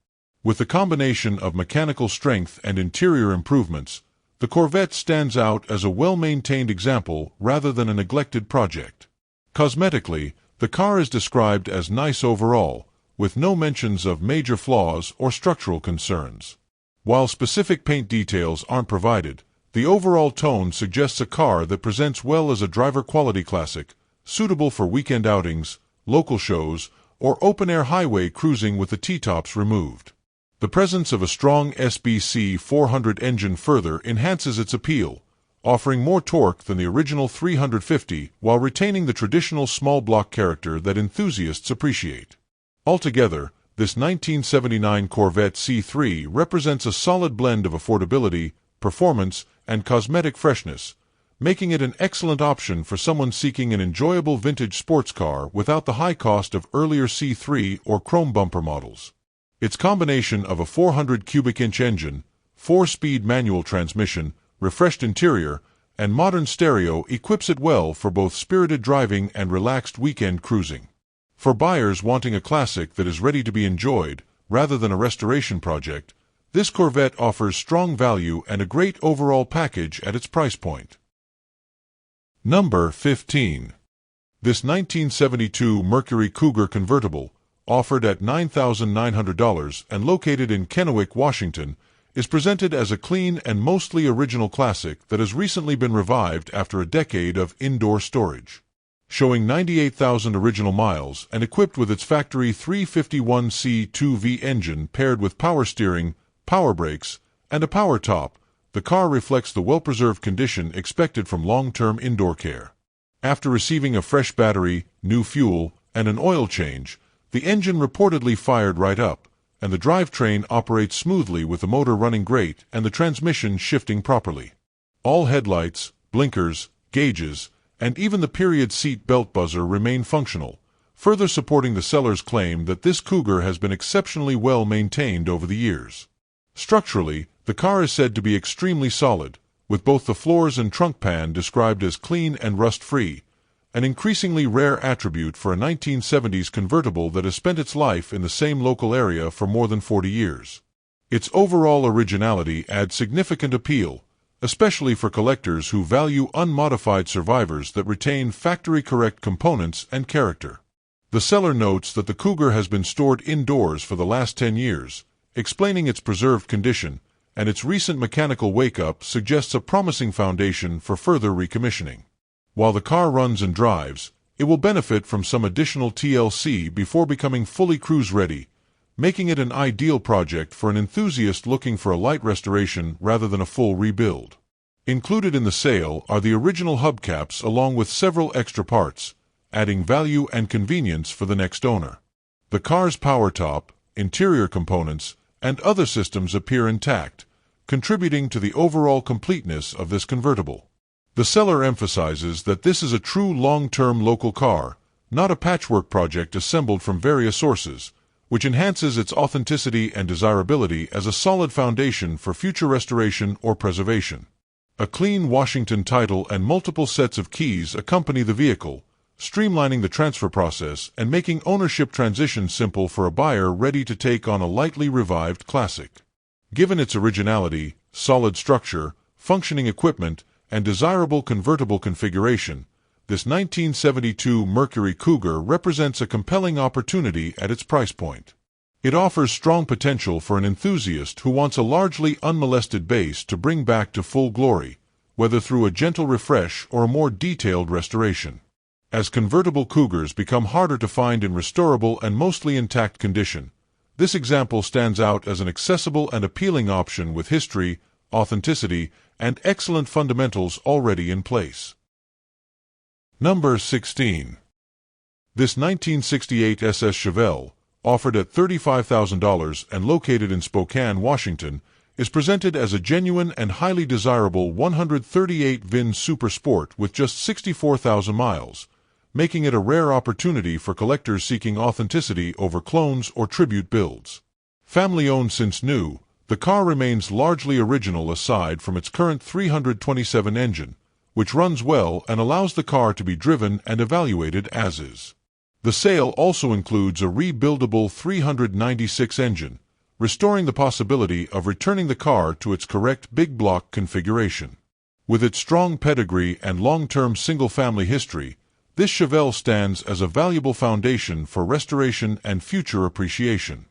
With the combination of mechanical strength and interior improvements, the Corvette stands out as a well-maintained example rather than a neglected project. Cosmetically, the car is described as nice overall, with no mentions of major flaws or structural concerns. While specific paint details aren't provided, the overall tone suggests a car that presents well as a driver-quality classic, suitable for weekend outings, local shows, or open-air highway cruising with the T-tops removed. The presence of a strong SBC 400 engine further enhances its appeal, offering more torque than the original 350 while retaining the traditional small-block character that enthusiasts appreciate. Altogether, this 1979 Corvette C3 represents a solid blend of affordability, performance, and cosmetic freshness, making it an excellent option for someone seeking an enjoyable vintage sports car without the high cost of earlier C3 or chrome bumper models. Its combination of a 400 cubic inch engine, 4-speed manual transmission, refreshed interior, and modern stereo equips it well for both spirited driving and relaxed weekend cruising. For buyers wanting a classic that is ready to be enjoyed, rather than a restoration project, this Corvette offers strong value and a great overall package at its price point. Number 15. This 1972 Mercury Cougar convertible, offered at $9,900 and located in Kennewick, Washington, is presented as a clean and mostly original classic that has recently been revived after a decade of indoor storage. Showing 98,000 original miles and equipped with its factory 351C2V engine paired with power steering, power brakes, and a power top, the car reflects the well-preserved condition expected from long-term indoor care. After receiving a fresh battery, new fuel, and an oil change, the engine reportedly fired right up, and the drivetrain operates smoothly with the motor running great and the transmission shifting properly. All headlights, blinkers, gauges, and even the period seat belt buzzer remain functional, further supporting the seller's claim that this Cougar has been exceptionally well maintained over the years. Structurally, the car is said to be extremely solid, with both the floors and trunk pan described as clean and rust-free, an increasingly rare attribute for a 1970s convertible that has spent its life in the same local area for more than 40 years. Its overall originality adds significant appeal, especially for collectors who value unmodified survivors that retain factory-correct components and character. The seller notes that the Cougar has been stored indoors for the last 10 years, explaining its preserved condition, and its recent mechanical wake-up suggests a promising foundation for further recommissioning. While the car runs and drives, it will benefit from some additional TLC before becoming fully cruise-ready, making it an ideal project for an enthusiast looking for a light restoration rather than a full rebuild. Included in the sale are the original hubcaps along with several extra parts, adding value and convenience for the next owner. The car's power top, interior components, and other systems appear intact, contributing to the overall completeness of this convertible. The seller emphasizes that this is a true long-term local car, not a patchwork project assembled from various sources, which enhances its authenticity and desirability as a solid foundation for future restoration or preservation. A clean Washington title and multiple sets of keys accompany the vehicle, streamlining the transfer process and making ownership transition simple for a buyer ready to take on a lightly revived classic. Given its originality, solid structure, functioning equipment, and desirable convertible configuration, this 1972 Mercury Cougar represents a compelling opportunity at its price point. It offers strong potential for an enthusiast who wants a largely unmolested base to bring back to full glory, whether through a gentle refresh or a more detailed restoration. As convertible Cougars become harder to find in restorable and mostly intact condition, this example stands out as an accessible and appealing option with history, authenticity, and excellent fundamentals already in place. Number 16. This 1968 SS Chevelle, offered at $35,000 and located in Spokane, Washington, is presented as a genuine and highly desirable 138 VIN Super Sport with just 64,000 miles, making it a rare opportunity for collectors seeking authenticity over clones or tribute builds. Family-owned since new, the car remains largely original aside from its current 327 engine, which runs well and allows the car to be driven and evaluated as is. The sale also includes a rebuildable 396 engine, restoring the possibility of returning the car to its correct big block configuration. With its strong pedigree and long-term single-family history, this Chevelle stands as a valuable foundation for restoration and future appreciation.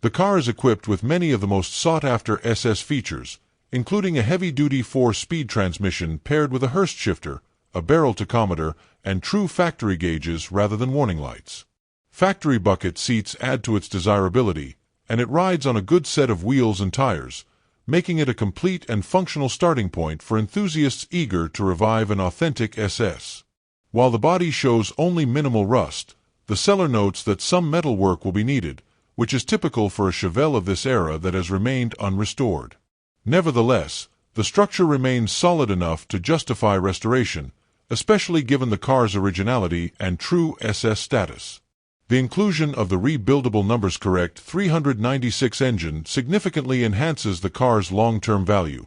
The car is equipped with many of the most sought-after SS features, including a heavy-duty 4-speed transmission paired with a Hurst shifter, a barrel tachometer, and true factory gauges rather than warning lights. Factory bucket seats add to its desirability, and it rides on a good set of wheels and tires, making it a complete and functional starting point for enthusiasts eager to revive an authentic SS. While the body shows only minimal rust, the seller notes that some metal work will be needed, which is typical for a Chevelle of this era that has remained unrestored. Nevertheless, the structure remains solid enough to justify restoration, especially given the car's originality and true SS status. The inclusion of the rebuildable numbers correct 396 engine significantly enhances the car's long-term value,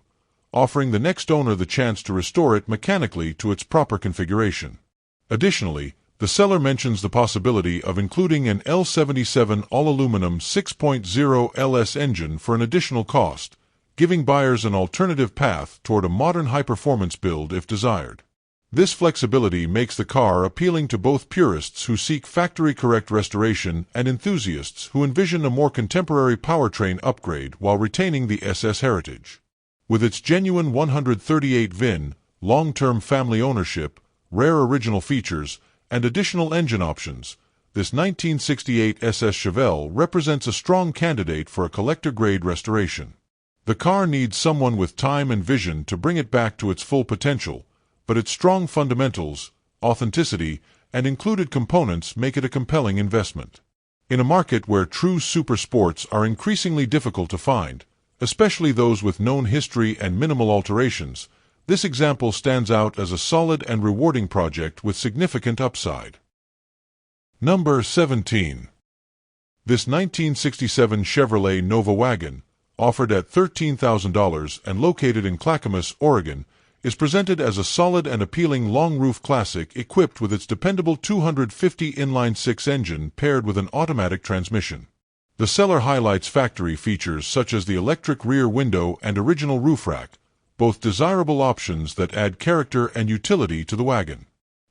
offering the next owner the chance to restore it mechanically to its proper configuration. Additionally, the seller mentions the possibility of including an L77 all-aluminum 6.0 LS engine for an additional cost, giving buyers an alternative path toward a modern high-performance build if desired. This flexibility makes the car appealing to both purists who seek factory-correct restoration and enthusiasts who envision a more contemporary powertrain upgrade while retaining the SS heritage. With its genuine 138 VIN, long-term family ownership, rare original features, and additional engine options, this 1968 SS Chevelle represents a strong candidate for a collector-grade restoration. The car needs someone with time and vision to bring it back to its full potential, but its strong fundamentals, authenticity, and included components make it a compelling investment. In a market where true super sports are increasingly difficult to find, especially those with known history and minimal alterations, this example stands out as a solid and rewarding project with significant upside. Number 17. This 1967 Chevrolet Nova wagon, offered at $13,000 and located in Clackamas, Oregon, is presented as a solid and appealing long-roof classic equipped with its dependable 250 inline-six engine paired with an automatic transmission. The seller highlights factory features such as the electric rear window and original roof rack, both desirable options that add character and utility to the wagon.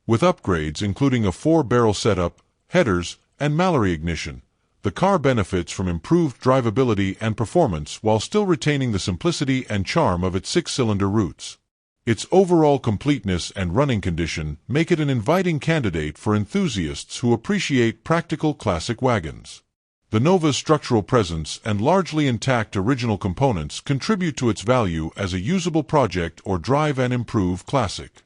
With upgrades including a 4-barrel setup, headers, and Mallory ignition, the car benefits from improved drivability and performance while still retaining the simplicity and charm of its 6-cylinder roots. Its overall completeness and running condition make it an inviting candidate for enthusiasts who appreciate practical classic wagons. The Nova's structural presence and largely intact original components contribute to its value as a usable project or drive and improve classic.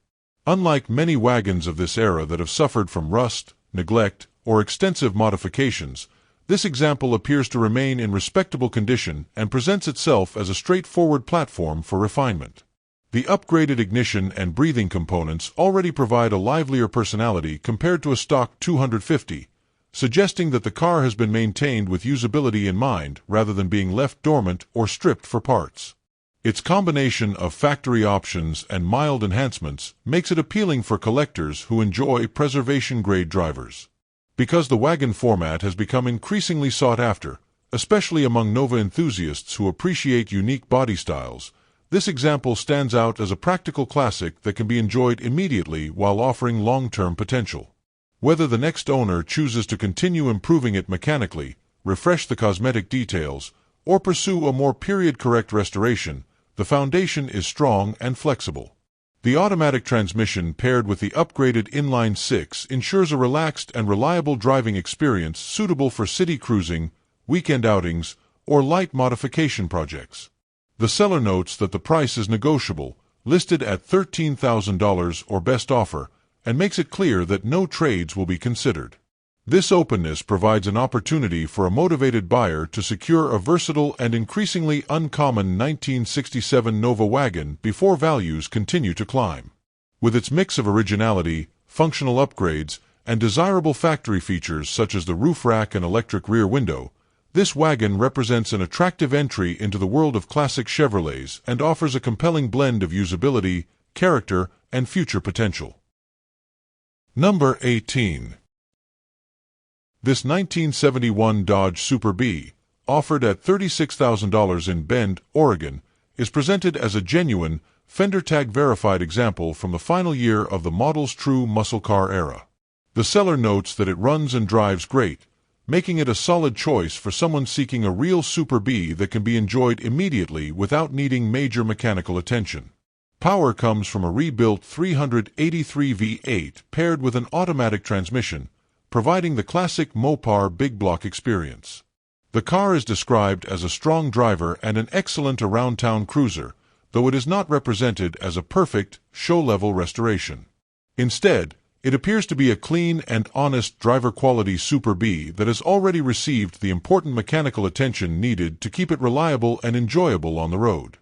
Unlike many wagons of this era that have suffered from rust, neglect, or extensive modifications, this example appears to remain in respectable condition and presents itself as a straightforward platform for refinement. The upgraded ignition and breathing components already provide a livelier personality compared to a stock 250, suggesting that the car has been maintained with usability in mind rather than being left dormant or stripped for parts. Its combination of factory options and mild enhancements makes it appealing for collectors who enjoy preservation-grade drivers. Because the wagon format has become increasingly sought after, especially among Nova enthusiasts who appreciate unique body styles, this example stands out as a practical classic that can be enjoyed immediately while offering long-term potential. Whether the next owner chooses to continue improving it mechanically, refresh the cosmetic details, or pursue a more period-correct restoration, the foundation is strong and flexible. The automatic transmission paired with the upgraded inline-six ensures a relaxed and reliable driving experience suitable for city cruising, weekend outings, or light modification projects. The seller notes that the price is negotiable, listed at $13,000 or best offer, and makes it clear that no trades will be considered. This openness provides an opportunity for a motivated buyer to secure a versatile and increasingly uncommon 1967 Nova wagon before values continue to climb. With its mix of originality, functional upgrades, and desirable factory features such as the roof rack and electric rear window, this wagon represents an attractive entry into the world of classic Chevrolets and offers a compelling blend of usability, character, and future potential. Number 18. This 1971 Dodge Super B, offered at $36,000 in Bend, Oregon, is presented as a genuine, fender tag verified example from the final year of the model's true muscle car era. The seller notes that it runs and drives great, making it a solid choice for someone seeking a real Super B that can be enjoyed immediately without needing major mechanical attention. Power comes from a rebuilt 383 V8 paired with an automatic transmission, providing the classic Mopar big block experience. The car is described as a strong driver and an excellent around-town cruiser, though it is not represented as a perfect, show-level restoration. Instead, it appears to be a clean and honest driver-quality Super B that has already received the important mechanical attention needed to keep it reliable and enjoyable on the road.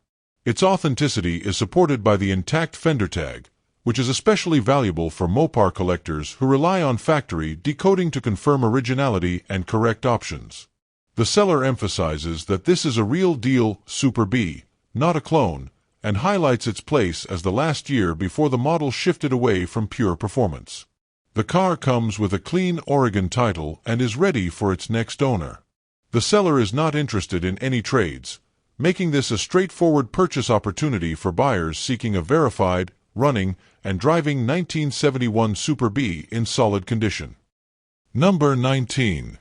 Its authenticity is supported by the intact fender tag, which is especially valuable for Mopar collectors who rely on factory decoding to confirm originality and correct options. The seller emphasizes that this is a real-deal Super B, not a clone, and highlights its place as the last year before the model shifted away from pure performance. The car comes with a clean Oregon title and is ready for its next owner. The seller is not interested in any trades, making this a straightforward purchase opportunity for buyers seeking a verified, running, and driving 1971 Super B in solid condition. Number 19.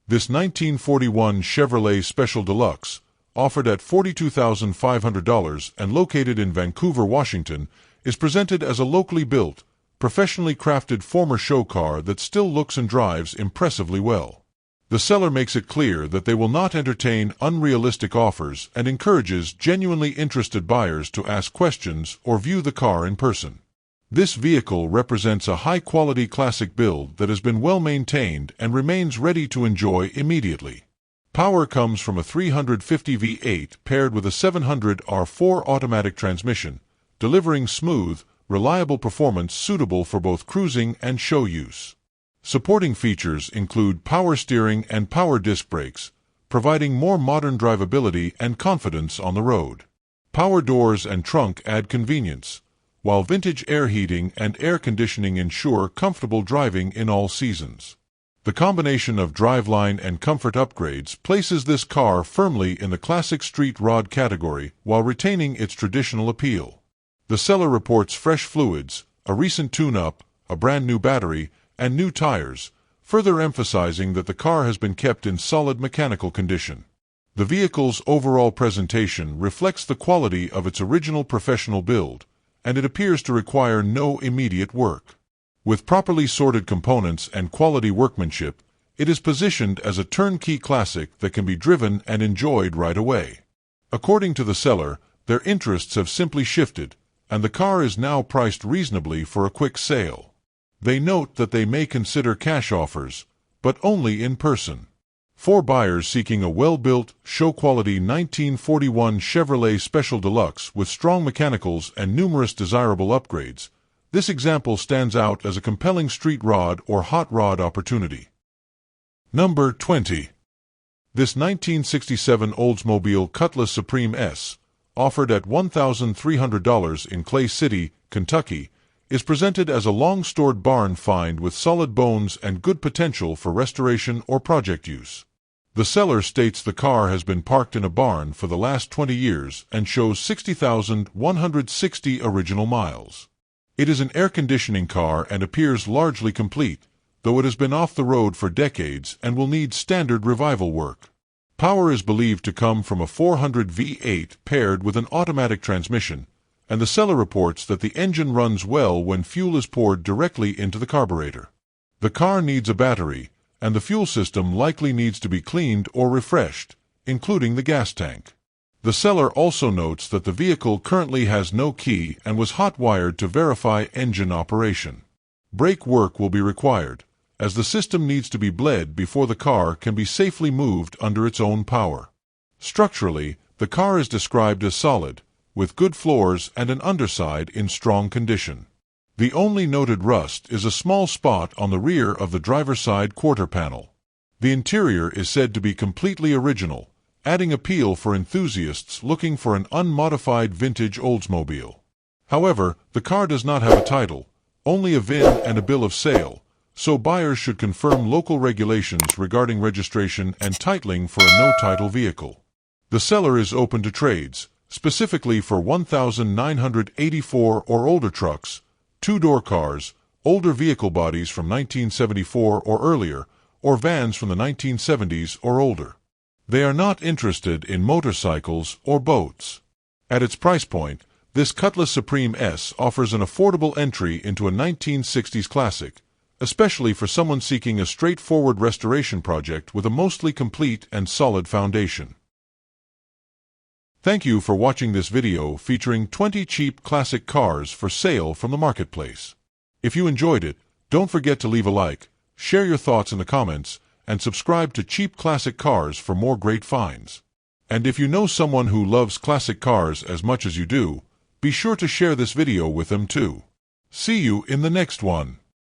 This 1941 Chevrolet Special Deluxe, offered at $42,500 and located in Vancouver, Washington, is presented as a locally built, professionally crafted former show car that still looks and drives impressively well. The seller makes it clear that they will not entertain unrealistic offers and encourages genuinely interested buyers to ask questions or view the car in person. This vehicle represents a high-quality classic build that has been well maintained and remains ready to enjoy immediately. Power comes from a 350 V8 paired with a 700 R4 automatic transmission, delivering smooth, reliable performance suitable for both cruising and show use. Supporting features include power steering and power disc brakes, providing more modern drivability and confidence on the road. Power doors and trunk add convenience, while vintage air heating and air conditioning ensure comfortable driving in all seasons. The combination of driveline and comfort upgrades places this car firmly in the classic street rod category while retaining its traditional appeal. The seller reports fresh fluids, a recent tune-up, a brand new battery, and new tires, further emphasizing that the car has been kept in solid mechanical condition. The vehicle's overall presentation reflects the quality of its original professional build, and it appears to require no immediate work. With properly sorted components and quality workmanship, it is positioned as a turnkey classic that can be driven and enjoyed right away. According to the seller, their interests have simply shifted, and the car is now priced reasonably for a quick sale. They note that they may consider cash offers, but only in person. For buyers seeking a well-built, show-quality 1941 Chevrolet Special Deluxe with strong mechanicals and numerous desirable upgrades, this example stands out as a compelling street rod or hot rod opportunity. Number 20. This 1967 Oldsmobile Cutlass Supreme S, offered at $1,300 in Clay City, Kentucky, is presented as a long-stored barn find with solid bones and good potential for restoration or project use. The seller states the car has been parked in a barn for the last 20 years and shows 60,160 original miles. It is an air conditioning car and appears largely complete, though it has been off the road for decades and will need standard revival work. Power is believed to come from a 400 V8 paired with an automatic transmission, and the seller reports that the engine runs well when fuel is poured directly into the carburetor. The car needs a battery, and the fuel system likely needs to be cleaned or refreshed, including the gas tank. The seller also notes that the vehicle currently has no key and was hot-wired to verify engine operation. Brake work will be required, as the system needs to be bled before the car can be safely moved under its own power. Structurally, the car is described as solid, with good floors and an underside in strong condition. The only noted rust is a small spot on the rear of the driver's side quarter panel. The interior is said to be completely original, adding appeal for enthusiasts looking for an unmodified vintage Oldsmobile. However, the car does not have a title, only a VIN and a bill of sale, so buyers should confirm local regulations regarding registration and titling for a no-title vehicle. The seller is open to trades, specifically for 1984 or older trucks, two-door cars, older vehicle bodies from 1974 or earlier, or vans from the 1970s or older. They are not interested in motorcycles or boats. At its price point, this Cutlass Supreme S offers an affordable entry into a 1960s classic, especially for someone seeking a straightforward restoration project with a mostly complete and solid foundation. Thank you for watching this video featuring 20 cheap classic cars for sale from the marketplace. If you enjoyed it, don't forget to leave a like, share your thoughts in the comments, and subscribe to Cheap Classic Cars for more great finds. And if you know someone who loves classic cars as much as you do, be sure to share this video with them too. See you in the next one.